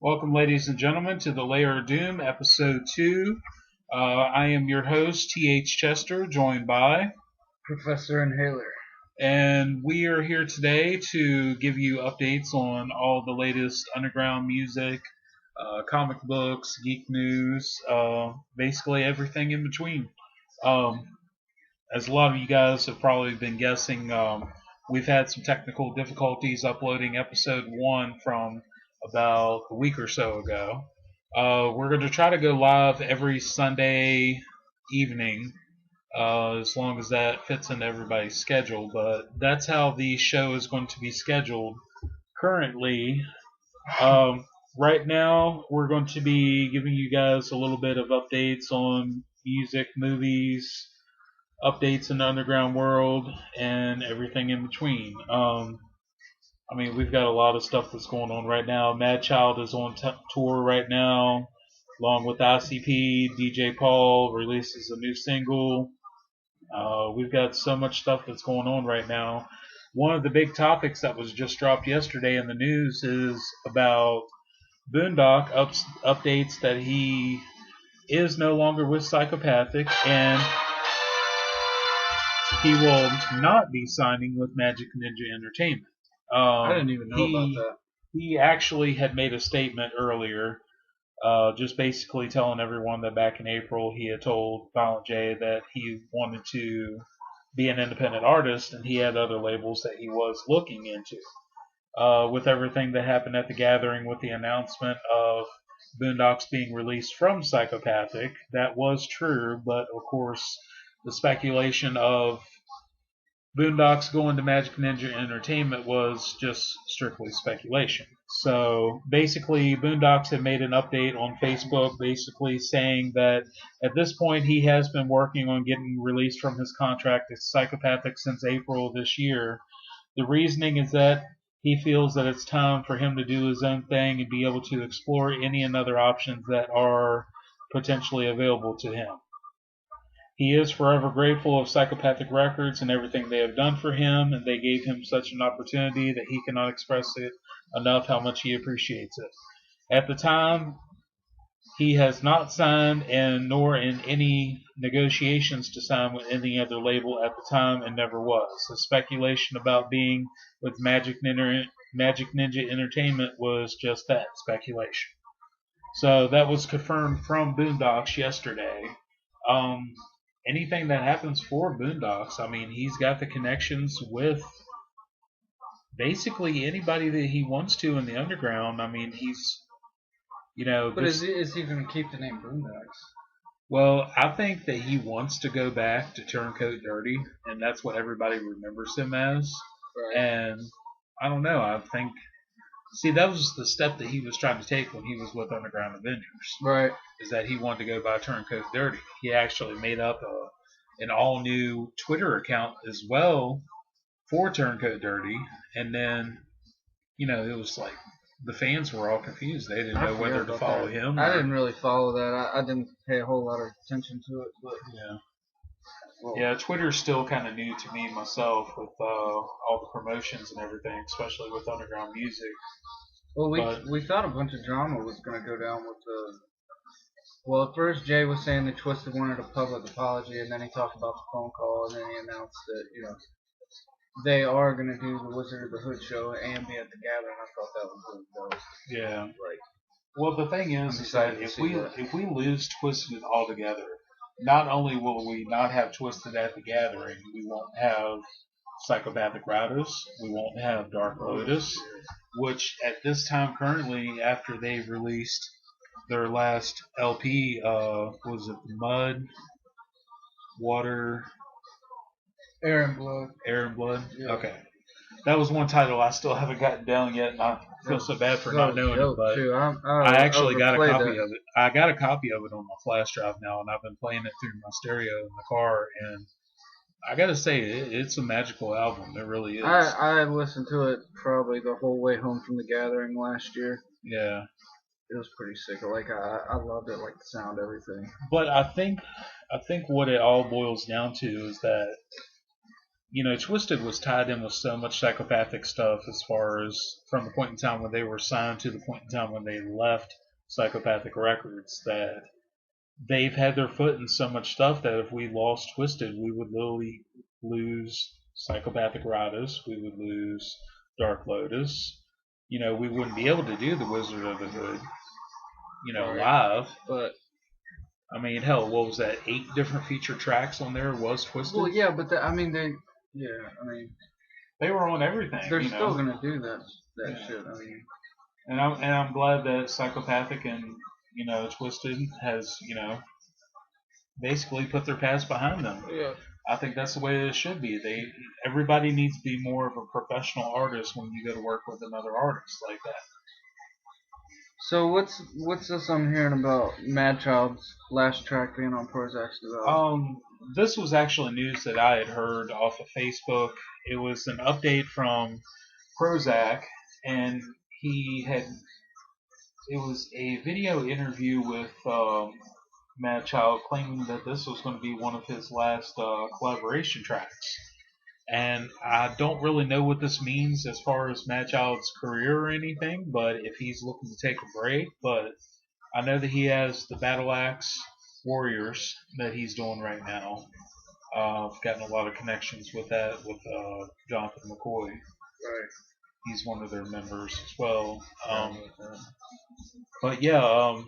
Welcome, ladies and gentlemen, to the Lair of Doom, Episode 2. I am your host, T.H. Chester, joined by Professor Inhaler. And we are here today to give you updates on all the latest underground music, comic books, geek news, basically everything in between. As a lot of you guys have probably been guessing, we've had some technical difficulties uploading Episode 1 from about a week or so ago. We're going to try to go live every Sunday evening, as long as that fits into everybody's schedule. But that's how the show is going to be scheduled currently. Right now, we're going to be giving you guys a little bit of updates on music, movies, updates in the underground world, and everything in between. We've got a lot of stuff that's going on right now. Mad Child is on tour right now, along with ICP. DJ Paul releases a new single. We've got so much stuff that's going on right now. One of the big topics that was just dropped yesterday in the news is about Boondock updates that he is no longer with Psychopathic, and he will not be signing with Magic Ninja Entertainment. I didn't even know about that. He actually had made a statement earlier, just basically telling everyone that back in April he had told Violent J that he wanted to be an independent artist and he had other labels that he was looking into. With everything that happened at the gathering with the announcement of Boondocks being released from Psychopathic, that was true, but of course the speculation of Boondocks going to Magic Ninja Entertainment was just strictly speculation. So basically, Boondocks had made an update on Facebook basically saying that at this point he has been working on getting released from his contract as Psychopathic since April of this year. The reasoning is that he feels that it's time for him to do his own thing and be able to explore any and other options that are potentially available to him. He is forever grateful of Psychopathic Records and everything they have done for him, and they gave him such an opportunity that he cannot express it enough how much he appreciates it. At the time, he has not signed and nor in any negotiations to sign with any other label at the time and never was. The speculation about being with Magic Ninja Entertainment was just that, speculation. So that was confirmed from Boondocks yesterday. Anything that happens for Boondocks, he's got the connections with basically anybody that he wants to in the underground. He's, But is he going to keep the name Boondocks? Well, I think that he wants to go back to Turncoat Dirty, and that's what everybody remembers him as. Right. And I don't know. See, that was the step that he was trying to take when he was with Underground Avengers. Right. Is that he wanted to go by Turncoat Dirty. He actually made up an all-new Twitter account as well for Turncoat Dirty. And then, it was like the fans were all confused. They didn't know whether to follow him. I didn't really follow that. I didn't pay a whole lot of attention to it. But yeah. Yeah, Twitter's still kind of new to me myself with all the promotions and everything, especially with underground music. Well, we thought a bunch of drama was going to go down with the... Well, at first Jay was saying that Twisted wanted a public apology, and then he talked about the phone call, and then he announced that, they are going to do the Wizard of the Hood show and be at the gathering. I thought that was really dope. Yeah. Like, well, the thing is that if we lose Twisted altogether, not only will we not have Twisted at the gathering, we won't have Psychopathic Riders, we won't have Dark Lotus, which at this time currently, after they've released their last LP, was it Mud, Water, Air and Blood? Air and Blood? Yeah. Okay. That was one title I still haven't gotten down yet, and I feel so bad for not knowing it, but I actually got a copy of it. I got a copy of it on my flash drive now, and I've been playing it through my stereo in the car, and I gotta say, it's a magical album. It really is. I listened to it probably the whole way home from the gathering last year. Yeah. It was pretty sick. I loved it, like the sound, everything. But I think what it all boils down to is that, Twisted was tied in with so much psychopathic stuff as far as from the point in time when they were signed to the point in time when they left Psychopathic Records that they've had their foot in so much stuff that if we lost Twisted, we would literally lose Psychopathic Riders, we would lose Dark Lotus. We wouldn't be able to do the Wizard of the Hood, live. But I mean, hell, what was that? 8 different feature tracks on there was Twisted. Well, yeah, but they were on everything. They're still gonna do that shit. I mean, and I'm glad that Psychopathic and Twisted has basically put their past behind them. Yeah. I think that's the way it should be. Everybody needs to be more of a professional artist when you go to work with another artist like that. So what's this I'm hearing about Madchild's last track being on Prozac's new album? This was actually news that I had heard off of Facebook. It was an update from Prozac, and it was a video interview with Madchild claiming that this was going to be one of his last collaboration tracks. And I don't really know what this means as far as Madchild's career or anything, but if he's looking to take a break, but I know that he has the Battle Axe Warriors that he's doing right now. I've gotten a lot of connections with that with Jonathan McCoy. Right. He's one of their members as well. But yeah,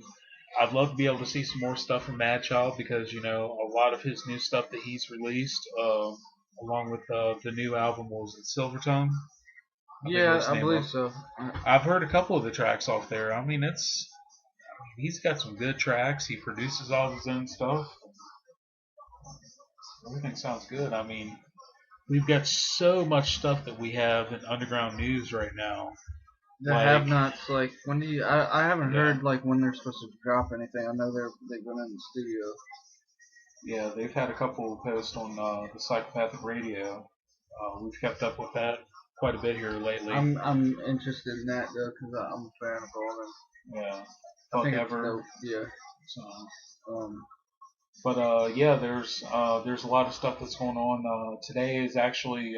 I'd love to be able to see some more stuff from Madchild because a lot of his new stuff that he's released, along with the new album, was it Silver Tongue? I believe so. I've heard a couple of the tracks off there. I mean, he's got some good tracks. He produces all his own stuff. Everything sounds good. I mean, we've got so much stuff that we have in underground news right now. The have-nots, like, when do you... I haven't heard, like, when they're supposed to drop anything. I know they've been in the studio. Yeah, they've had a couple posts on the Psychopathic Radio. We've kept up with that quite a bit here lately. I'm interested in that, though, because I'm a fan of all of them. Yeah. I think it's dope. Yeah. But yeah, there's a lot of stuff that's going on. Today is actually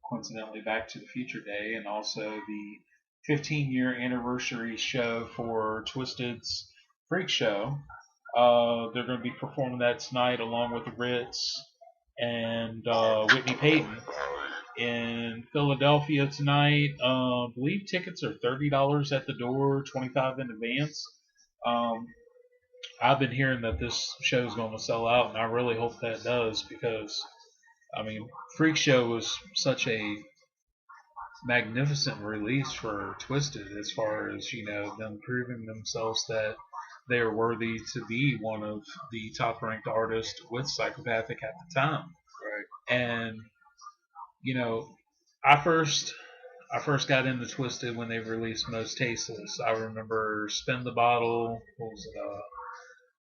coincidentally Back to the Future Day, and also the 15-year anniversary show for Twisted's Freak Show. They're going to be performing that tonight along with the Ritz and Whitney Payton in Philadelphia tonight. I believe tickets are $30 at the door, $25 in advance. I've been hearing that this show is going to sell out, and I really hope that does because, I mean, Freak Show was such a magnificent release for Twisted as far as, them proving themselves that they are worthy to be one of the top-ranked artists with Psychopathic at the time. Right. And, I first got into Twisted when they released Most Tasteless. I remember Spin the Bottle, what was it,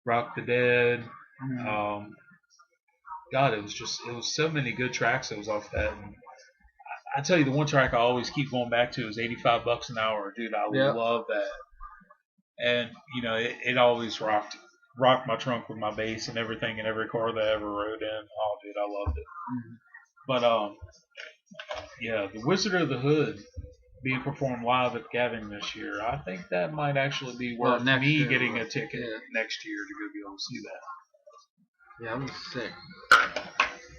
Rock the Dead. Mm-hmm. God, it was so many good tracks that was off that. And I tell you, the one track I always keep going back to is $85 an hour. Dude, I love that. And, it always rocked my trunk with my bass and everything in every car that I ever rode in. Oh, dude, I loved it. Mm-hmm. But, yeah, the Wizard of the Hood being performed live at Gathering this year, I think that might actually be worth me getting a ticket next year to go be able to see that. Yeah, that was sick.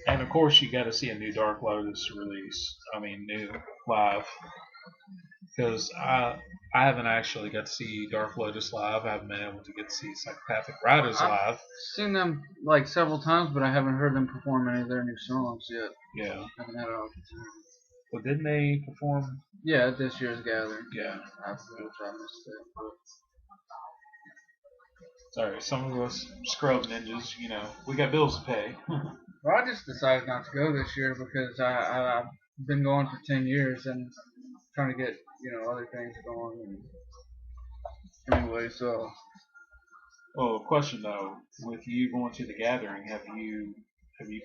And of course, you got to see a new Dark Lotus release. I mean, new live. Because I haven't actually got to see Dark Lotus live. I haven't been able to get to see Psychopathic Riders live. I've seen them like several times, but I haven't heard them perform any of their new songs yet. Yeah. I haven't had an opportunity. Well, didn't they perform? Yeah, at this year's gathering. Yeah. I missed it. Sorry, some of us scrub ninjas, we got bills to pay. Well, I just decided not to go this year because I've been going for 10 years and trying to get, other things going. And anyway, so. Oh, question though. With you going to the gathering, have you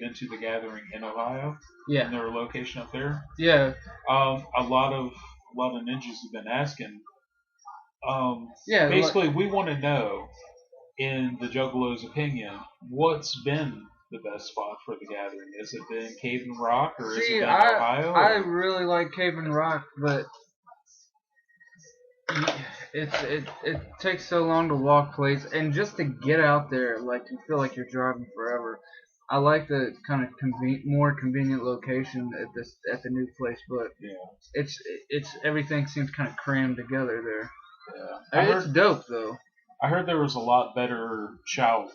been to the gathering in Ohio? Yeah. In their location up there? Yeah. A lot of ninjas have been asking. Basically, we want to know, in the Juggalo's opinion, what's been the best spot for the gathering? Has it been Cave and Rock, or has it See, been Ohio? I really like Cave and Rock, but it takes so long to walk place, and just to get out there, like you feel like you're driving forever. I like the kind of more convenient location at the new place, but Yeah. it's everything seems kind of crammed together there. Yeah. It's dope though. I heard there was a lot better showers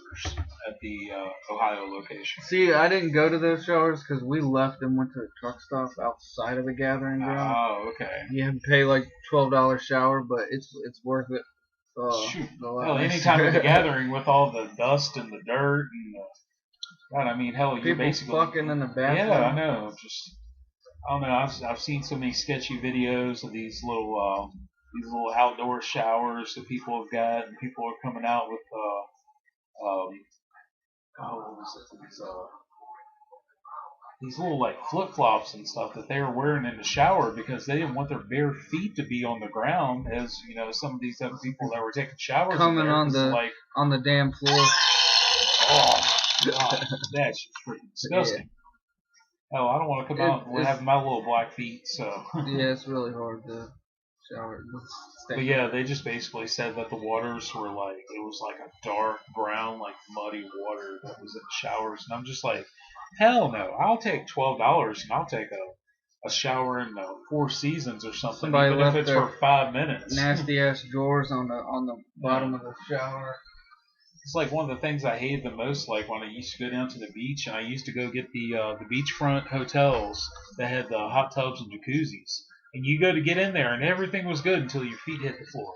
at the Ohio location. See, I didn't go to those showers because we left and went to a truck stop outside of the gathering ground. Oh, okay. You have to pay like $12 shower, but it's worth it. Shoot. Hell, anytime at the gathering with all the dust and the dirt and God, I mean, hell, you're basically fucking in the bathroom. Yeah, I know. Just I don't know. I've seen so many sketchy videos of these little outdoor showers that people have got, and people are coming out with what was it? These little like flip flops and stuff that they were wearing in the shower because they didn't want their bare feet to be on the ground, as you know, some of these other people that were taking showers coming on the damn floor. Oh God, that's freaking disgusting. Yeah. Oh, I don't want to come out and have my little black feet, so. Yeah, it's really hard to shower. But yeah, they just basically said that the waters were like, it was like a dark brown, like muddy water that was in the showers, and I'm just like, hell no, I'll take $12 and I'll take a shower in the Four Seasons or something, even if it's for 5 minutes. Nasty ass drawers on the bottom of the shower. It's like one of the things I hated the most, like when I used to go down to the beach, and I used to go get the beachfront hotels that had the hot tubs and jacuzzis. And you go to get in there, and everything was good until your feet hit the floor.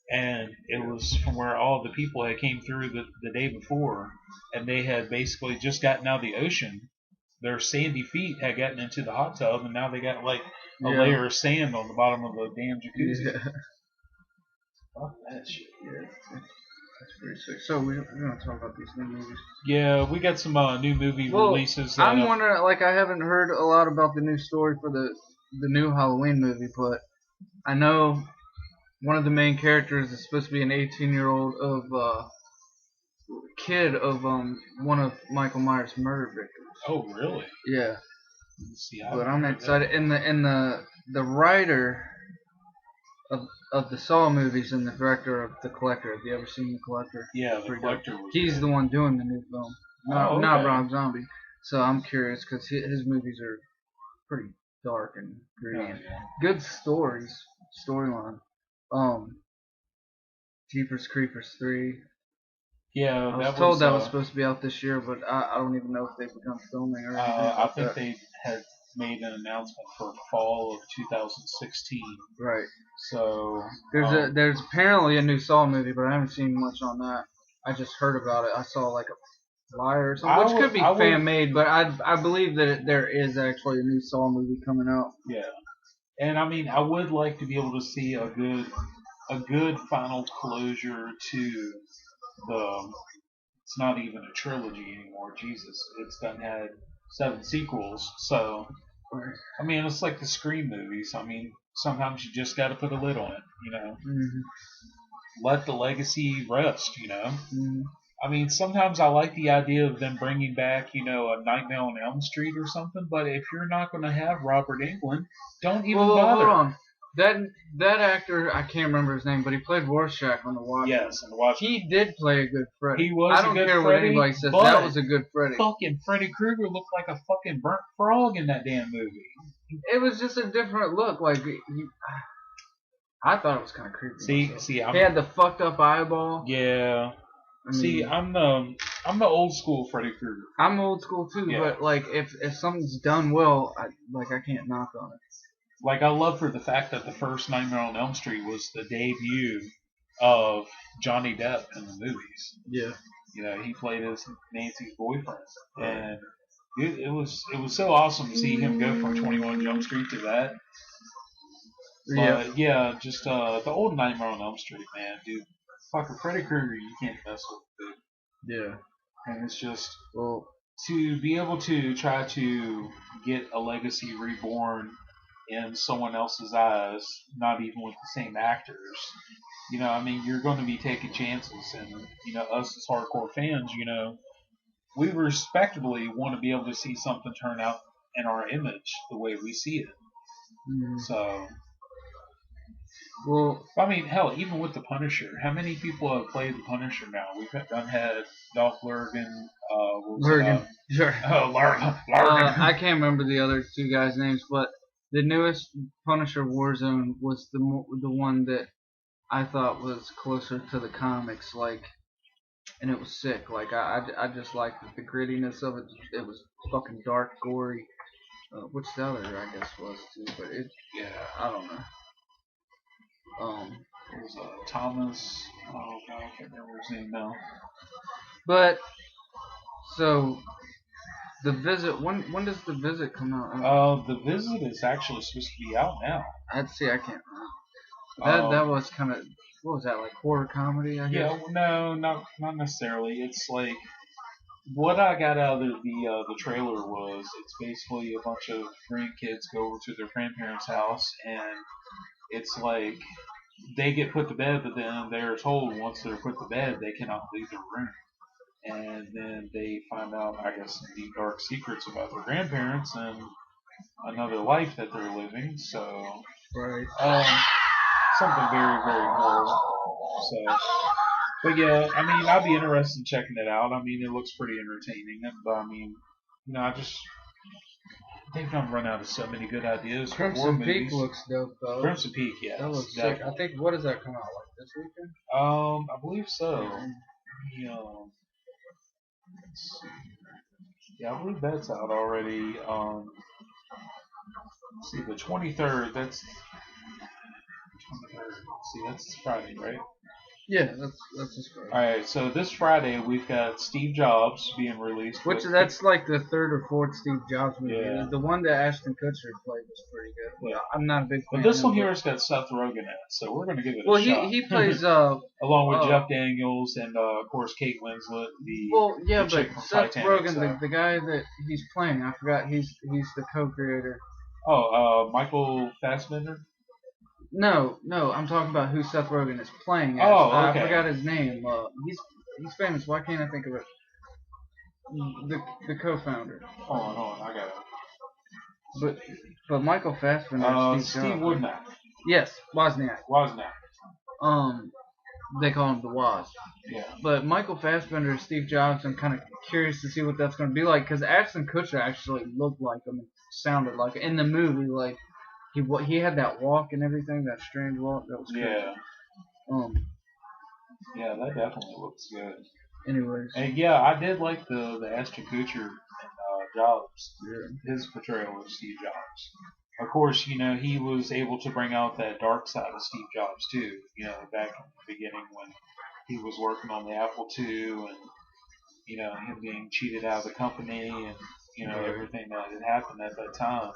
And it was from where all the people had came through the day before, and they had basically just gotten out of the ocean. Their sandy feet had gotten into the hot tub, and now they got like a layer of sand on the bottom of the damn jacuzzi. Yeah. Fuck that shit. Yeah. That's pretty sick. So we're gonna talk about these new movies. Yeah, we got some new movie releases. I'm wondering, like, I haven't heard a lot about the new story for the new Halloween movie, but I know one of the main characters is supposed to be an 18-year-old kid of one of Michael Myers' murder victims. Oh, really? Yeah. See, but I'm excited. And the writer of the Saw movies and the director of The Collector. Have you ever seen The Collector? Yeah, The Collector. He's the one doing the new film, not Rob Zombie. So I'm curious because his movies are pretty dark and gritty. Yeah. Good storyline. Jeepers Creepers 3. Yeah, I was told that was supposed to be out this year, but I don't even know if they've begun filming or anything. I think they had made an announcement for fall of 2016. Right. So there's apparently a new Saw movie, but I haven't seen much on that. I just heard about it. I saw like a flyer or something, which could be fan made, but I believe that there is actually a new Saw movie coming out. Yeah, and I mean I would like to be able to see a good final closure to the. It's not even a trilogy anymore. Jesus, it's done had 7 sequels, so. I mean, it's like the Scream movies. I mean, sometimes you just got to put a lid on it, you know. Mm-hmm. Let the legacy rest, you know. Mm-hmm. I mean, sometimes I like the idea of them bringing back, you know, a Nightmare on Elm Street or something. But if you're not going to have Robert Englund, don't even bother. Hold on. That actor, I can't remember his name, but he played Rorschach on The Watchmen. Yes, on The Watchmen. He did play a good Freddy. He was. I don't a good care Freddy, what anybody says. That was a good Freddy. Fucking Freddy Krueger looked like a fucking burnt frog in that damn movie. It was just a different look. Like I thought it was kind of creepy. See, he had the fucked up eyeball. Yeah. I mean, see, I'm the old school Freddy Krueger. I'm old school too, yeah. But like if something's done well, I can't knock on it. Like, I love for the fact that the first Nightmare on Elm Street was the debut of Johnny Depp in the movies. Yeah. You know, he played as Nancy's boyfriend. And it was so awesome to see him go from 21 Jump Street to that. But, yeah, just the old Nightmare on Elm Street, man, dude. Fucking Freddy Krueger, you can't mess with, dude. Yeah. And it's just, to be able to try to get a legacy reborn in someone else's eyes, not even with the same actors. You know, I mean, you're going to be taking chances, and you know, us as hardcore fans, you know, we respectably want to be able to see something turn out in our image the way we see it. Mm. So, well, I mean, hell, even with the Punisher, how many people have played the Punisher now? We've had Dolph Lundgren, Lurgan, sure. Lurgan. I can't remember the other two guys' names, but the newest Punisher Warzone was the one that I thought was closer to the comics, like, and it was sick. Like I just liked the grittiness of it. It was fucking dark, gory. Which the other I guess was too, but I don't know. It was Thomas. Oh god, I can't remember his name now. But so the visit. When does the visit come out? The visit is actually supposed to be out now. I'd say I can't remember. That was kind of, what was that, like horror comedy? I guess. Yeah, no, not necessarily. It's like what I got out of the trailer was it's basically a bunch of grandkids go over to their grandparents' house and it's like they get put to bed, but then they're told once they're put to bed they cannot leave their room, and then they find out, I guess, some deep dark secrets about their grandparents and another life that they're living. So, right. Something very very cool. So. But yeah, I mean, I'd be interested in checking it out. I mean, it looks pretty entertaining, but I mean, they've not run out of so many good ideas for horror Crimson movies. Peak looks dope though. Crimson Peak, yeah, that looks sick. I think, what does that come out like this weekend? I believe so. Yeah, I believe that's out already. Let's see, the 23rd. That's the 23rd. See, that's Friday, right? Yeah, that's this Friday. Alright, so this Friday we've got Steve Jobs being released. That's like the third or fourth Steve Jobs movie. Yeah. The one that Ashton Kutcher played was pretty good. Yeah. I'm not a big fan. But this one here has got Seth Rogen in it, so we're going to give it a shot. Well, he plays along with Jeff Daniels and of course Kate Winslet. But Seth Rogen, the guy that he's playing, I forgot. He's the co-creator. Oh, Michael Fassbender. No, I'm talking about who Seth Rogen is playing as. Oh, okay. I forgot his name. He's famous. Why can't I think of it? The co-founder. Hold on, I got it. But Michael Fassbender. Steve Wozniak. Yes, Wozniak. Wozniak. They call him the Woz. Yeah. But Michael Fassbender, Steve Jobs, I'm kind of curious to see what that's going to be like, because Ashton Kutcher actually looked like him, sounded like him in the movie, like. He had that walk and everything, that strange walk. That was crazy. Yeah. Yeah, that definitely looks good. Anyways. And yeah, I did like the Ashton Kutcher and Jobs. Yeah. His portrayal of Steve Jobs. Of course, he was able to bring out that dark side of Steve Jobs too. Back in the beginning when he was working on the Apple II and him being cheated out of the company and everything that had happened at that time.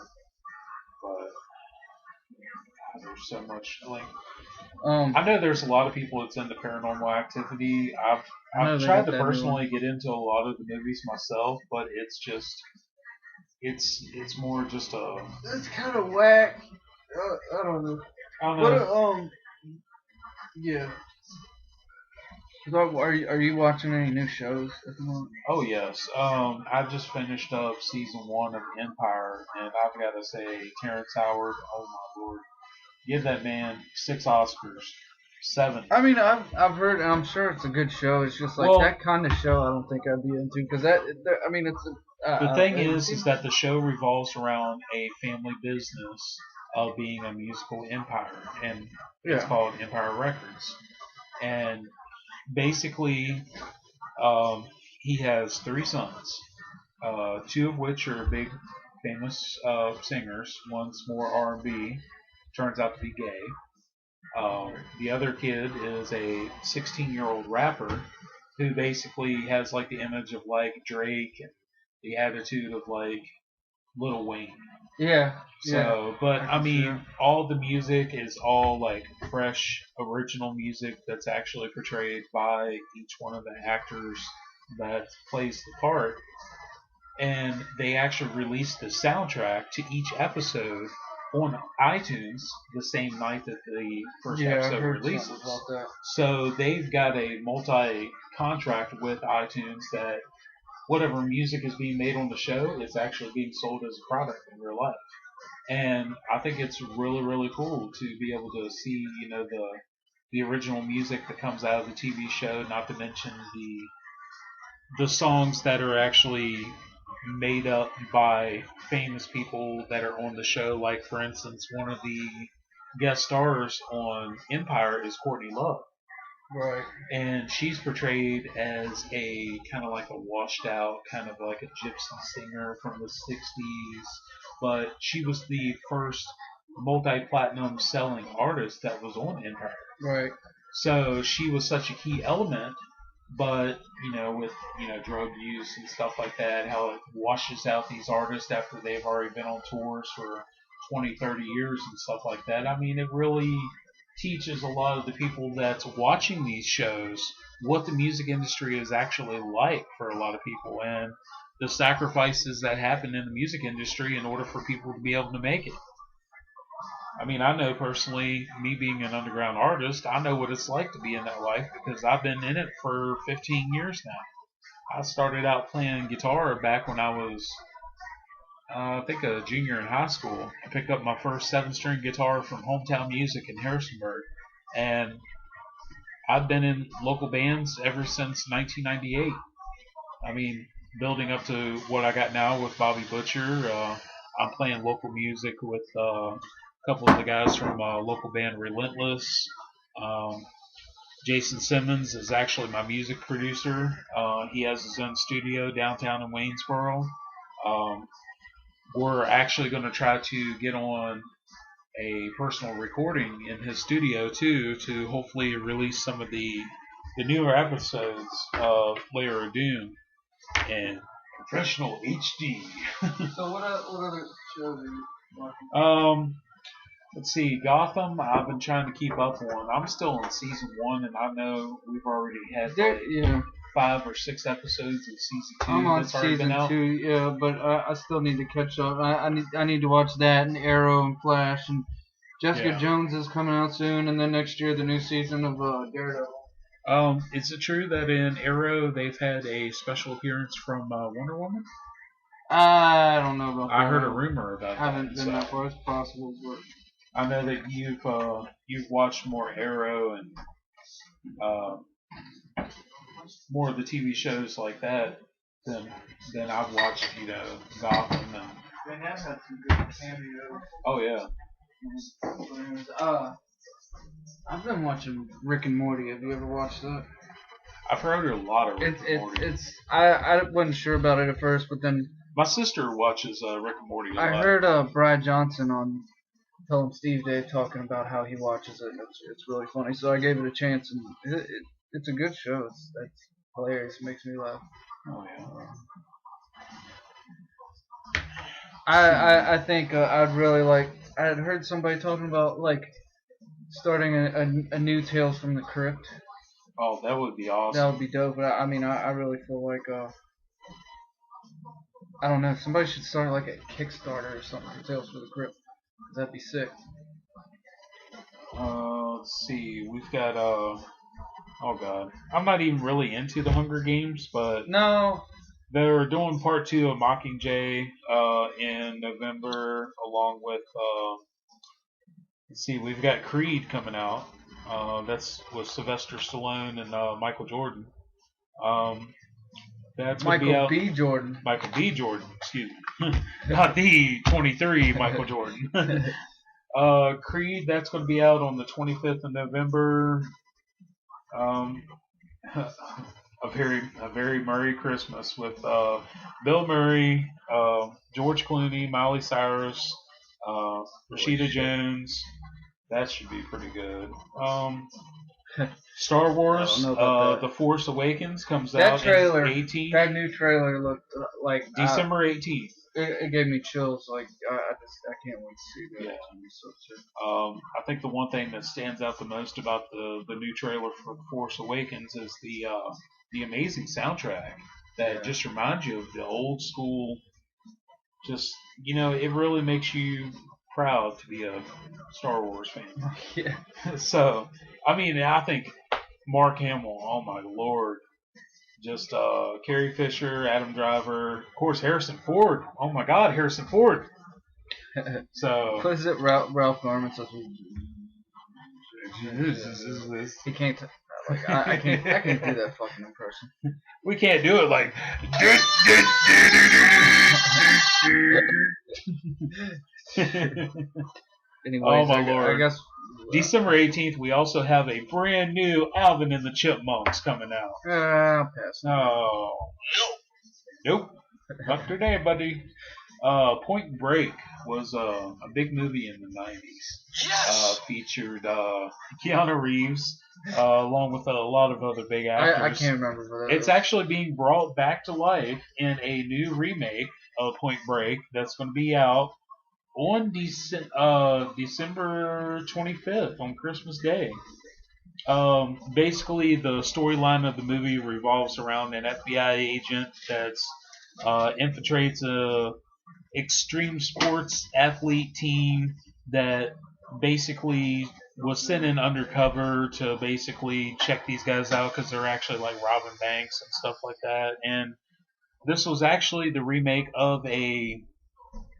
But there's so much I know there's a lot of people that's into Paranormal Activity. I've tried to personally get into a lot of the movies myself, but it's just it's more just a. It's kind of whack. I don't know. But yeah. Are you watching any new shows at the moment? Oh yes. I just finished up season 1 of Empire, and I've got to say, Terrence Howard. Oh my lord. Give that man 6 Oscars, 7. I mean, I've heard, and I'm sure it's a good show. It's just like that kind of show. I don't think I'd be into, because it's. The thing is that the show revolves around a family business of being a musical empire, and it's called Empire Records. And basically, he has 3 sons, 2 of which are big, famous singers. One's more R&B. Turns out to be gay. The other kid is a 16-year-old rapper who basically has like the image of like Drake and the attitude of like Lil Wayne. Yeah. So, but I mean, all the music is all like fresh, original music that's actually portrayed by each one of the actors that plays the part. And they actually released the soundtrack to each episode on iTunes the same night that the first episode releases. So they've got a multi-contract with iTunes that whatever music is being made on the show is actually being sold as a product in real life. And I think it's really, really cool to be able to see, the original music that comes out of the TV show, not to mention the songs that are actually made up by famous people that are on the show. Like, for instance, one of the guest stars on Empire is Courtney Love. Right. And she's portrayed as a kind of like a washed out, kind of like a gypsy singer from the 60s. But she was the first multi platinum selling artist that was on Empire. Right. So she was such a key element, but with drug use and stuff like that, how it washes out these artists after they've already been on tours for 20, 30 years and stuff like that. I mean, it really teaches a lot of the people that's watching these shows what the music industry is actually like for a lot of people, and the sacrifices that happen in the music industry in order for people to be able to make it. I mean, I know personally, me being an underground artist, I know what it's like to be in that life because I've been in it for 15 years now. I started out playing guitar back when I was, I think, a junior in high school. I picked up my first 7-string guitar from Hometown Music in Harrisonburg, and I've been in local bands ever since 1998. I mean, building up to what I got now with Bobby Butcher, I'm playing local music with a couple of the guys from local band Relentless. Jason Simmons is actually my music producer. He has his own studio downtown in Waynesboro. We're actually going to try to get on a personal recording in his studio too, to hopefully release some of the newer episodes of Lair of Doom and professional HD. So what other shows are you watching? Let's see, Gotham. I've been trying to keep up on. I'm still in season 1, and I know we've already had 5 or 6 episodes of season 2. I'm on that's already season been out. 2, yeah, but I still need to catch up. I need to watch that and Arrow and Flash, and Jessica Jones is coming out soon, and then next year the new season of Daredevil. Is it true that in Arrow they've had a special appearance from Wonder Woman? I don't know about that. I heard a rumor about that. I haven't been that far. It's possible, but I know that you've watched more Arrow and more of the TV shows like that than I've watched. Gotham and. They have had some good cameos. Oh yeah. I've been watching Rick and Morty. Have you ever watched that? I've heard a lot of Rick and Morty. I wasn't sure about it at first, but then my sister watches Rick and Morty a lot. I heard Brad Johnson on Tell Him Steve Dave talking about how he watches it. And it's really funny, so I gave it a chance, and it's a good show. It's hilarious. It makes me laugh. Oh yeah. I think I'd really like. I had heard somebody talking about like starting a new Tales from the Crypt. Oh, that would be awesome. That would be dope. But I mean, I really feel like I don't know. Somebody should start like a Kickstarter or something for Tales from the Crypt. That'd be sick. Let's see. We've got oh god, I'm not even really into the Hunger Games, but no. They're doing part 2 of Mockingjay in November, along with let's see, we've got Creed coming out. That's with Sylvester Stallone and Michael Jordan. That's Michael B. Jordan. Michael B. Jordan, excuse me, not the 23 Michael Jordan. Creed, that's going to be out on the 25th of November. A very Merry Christmas with Bill Murray, George Clooney, Miley Cyrus, Rashida Jones. That should be pretty good. Star Wars, The Force Awakens comes out trailer, in 18th. That new trailer looked like December 18th. It gave me chills. Like I can't wait to see that. Yeah. It's gonna be so sick. I think the one thing that stands out the most about the new trailer for The Force Awakens is the amazing soundtrack that just reminds you of the old school. Just it really makes you proud to be a Star Wars fan. Yeah. So I mean, I think Mark Hamill. Oh my lord, Just Carrie Fisher, Adam Driver, of course Harrison Ford. Oh my God, Harrison Ford. So what is it? Ralph Norman says he can't. I can't do that fucking impression. We can't do it like. Anyways, oh my lord! I guess December 18th, we also have a brand new Alvin and the Chipmunks coming out. I'll pass. Oh, nope, not today, buddy. Point Break was a big movie in the 90s. Yes! Featured Keanu Reeves, along with a lot of other big actors. I can't remember. It's actually being brought back to life in a new remake of Point Break that's going to be out on December 25th, on Christmas Day. Basically, the storyline of the movie revolves around an FBI agent that's infiltrates a extreme sports athlete team that basically was sent in undercover to basically check these guys out because they're actually like robbing banks and stuff like that. And this was actually the remake of a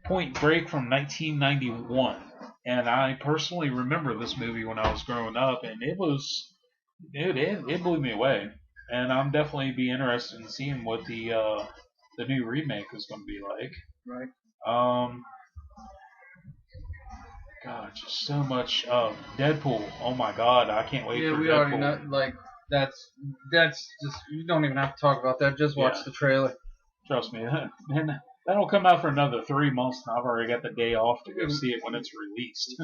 Point Break from 1991. And I personally remember this movie when I was growing up, and it was, dude, it blew me away. And I'm definitely be interested in seeing what the new remake is going to be like. Right. God, just so much. Deadpool. Oh my God, I can't wait for Deadpool. Yeah, we already know. Like that's just, you don't even have to talk about that. Just watch the trailer. Trust me, man. That'll come out for another 3 months, and I've already got the day off to go see it when it's released.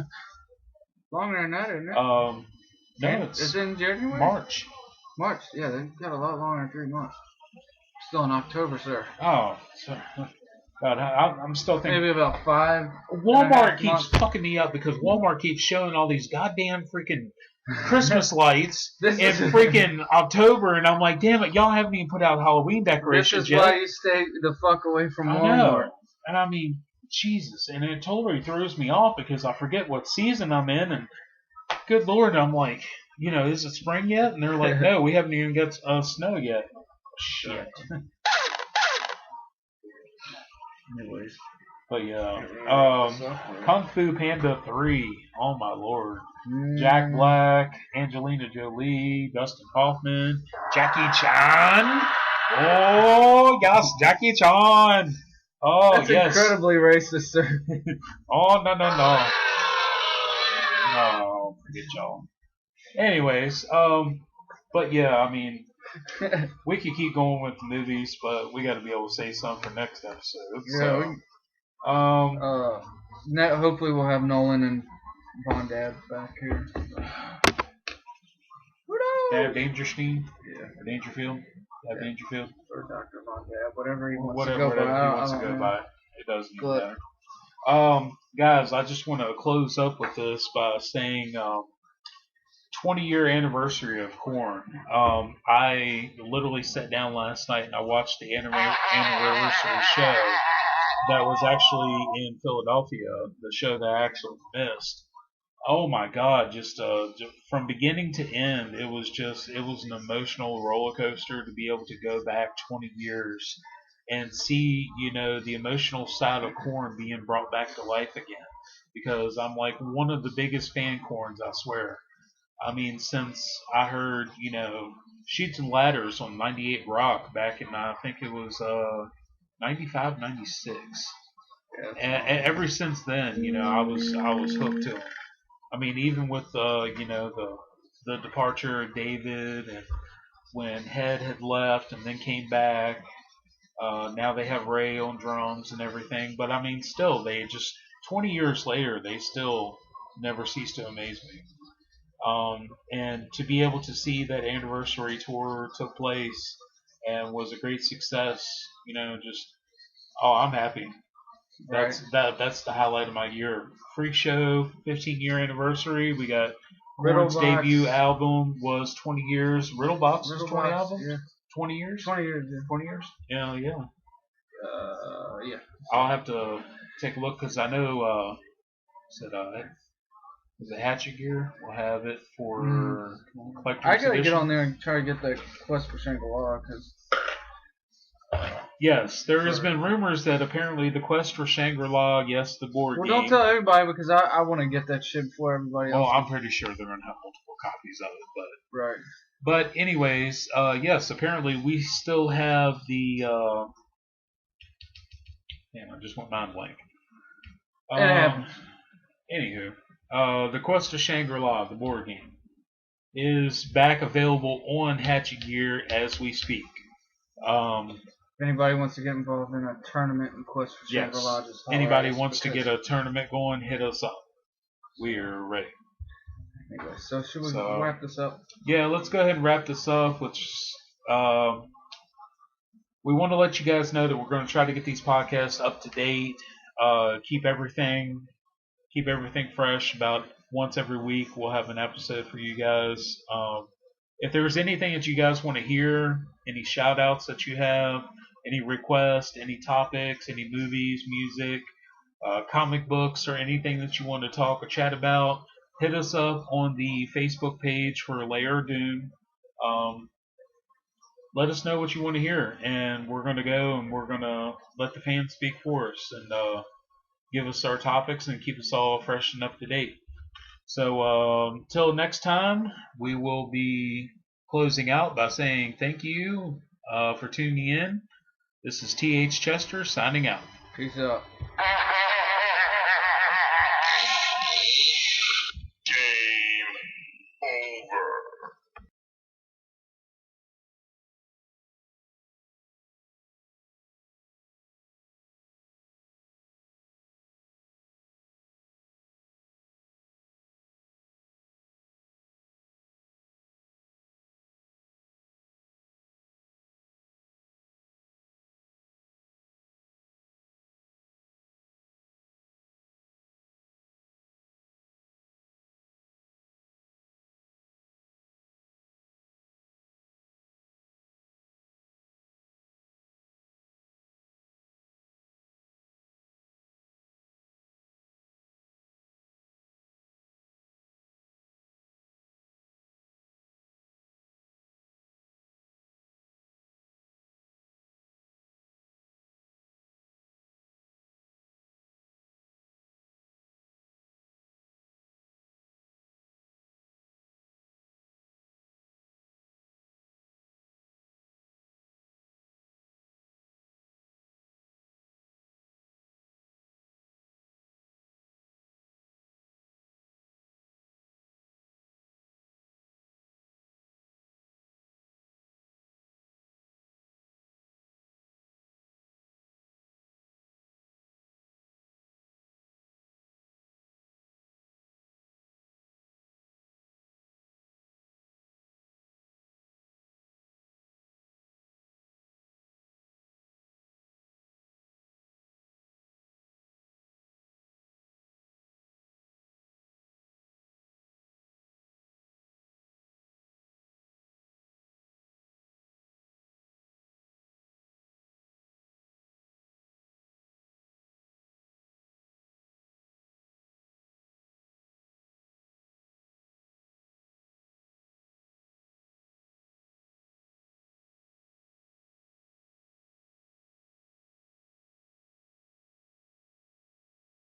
Longer than that, isn't it? No, it's in January. March. March, yeah, they've got a lot longer than 3 months. Still in October, sir. Oh, so, God, I'm still thinking. Maybe about 5. Walmart keeps fucking me up because Walmart keeps showing all these goddamn freaking Christmas lights in freaking October, and I'm like, damn it, y'all haven't even put out Halloween decorations yet. This is why you stay the fuck away from Walmart. I know. And I mean, Jesus, and it totally throws me off because I forget what season I'm in, and good Lord, I'm like, is it spring yet? And they're like, no, we haven't even got snow yet. Shit. Anyways. But yeah, Kung Fu Panda 3. Oh my lord. Jack Black, Angelina Jolie, Dustin Hoffman, Jackie Chan. Oh yes, Jackie Chan. Oh that's yes. Incredibly racist, sir. Oh no. No, forget y'all. Anyways, but yeah, I mean, we could keep going with the movies, but we got to be able to say something for next episode. Yeah. So, hopefully we'll have Nolan and Von Dad back here. Dangerstein? Yeah. Or Dangerfield? Dangerfield? Or Dr. Von Dad, whatever he wants whatever to go by. He wants to go by. It doesn't even matter. Guys, I just want to close up with this by saying 20-year anniversary of Korn. I literally sat down last night and I watched the anniversary show that was actually in Philadelphia, the show that I actually missed. Oh my God, just from beginning to end, it was an emotional roller coaster to be able to go back 20 years and see, the emotional side of Korn being brought back to life again. Because I'm like one of the biggest fan Korns, I swear. I mean, since I heard, Sheets and Ladders on 98 Rock back in, I think it was 95, 96. And ever since then, I was hooked to them. I mean, even with the departure of David, and when Head had left and then came back, now they have Ray on drums and everything. But I mean, still, they just 20 years later, they still never cease to amaze me. And to be able to see that anniversary tour took place and was a great success, I'm happy. That's the highlight of my year. Freak Show 15-year anniversary. We got Korn's debut album was 20 years. Riddlebox was 20 albums. Yeah. 20 years. 20 years. Yeah. 20 years. Yeah. Yeah. I'll have to take a look because I know. The Hatchet Gear will have it for collector's edition. I gotta get on there and try to get that Quest for Shangri-La because Yes, there has been rumors that apparently the Quest for Shangri-La, yes, the board game. Well, don't tell everybody because I want to get that shit before everybody else. Well, I'm pretty sure they're going to have multiple copies of it, but right. But anyways, yes, apparently we still have the. Damn, I just went mind blank. It happens. Anywho, the Quest of Shangri-La, the board game, is back available on Hatchet Gear as we speak. If anybody wants to get involved in a tournament in Quest for Shangri-La, just anybody wants to get a tournament going, hit us up. We're ready. Anyway, so should we wrap this up? Yeah, let's go ahead and wrap this up. We want to let you guys know that we're going to try to get these podcasts up to date. Keep everything fresh. About once every week, we'll have an episode for you guys. If there's anything that you guys want to hear, any shout outs that you have, any requests, any topics, any movies, music, comic books, or anything that you want to talk or chat about, hit us up on the Facebook page for Lair Doom. Let us know what you want to hear, and we're going to go and we're going to let the fans speak for us and give us our topics and keep us all fresh and up to date. So until next time, we will be closing out by saying thank you for tuning in. This is T.H. Chester signing out. Peace out.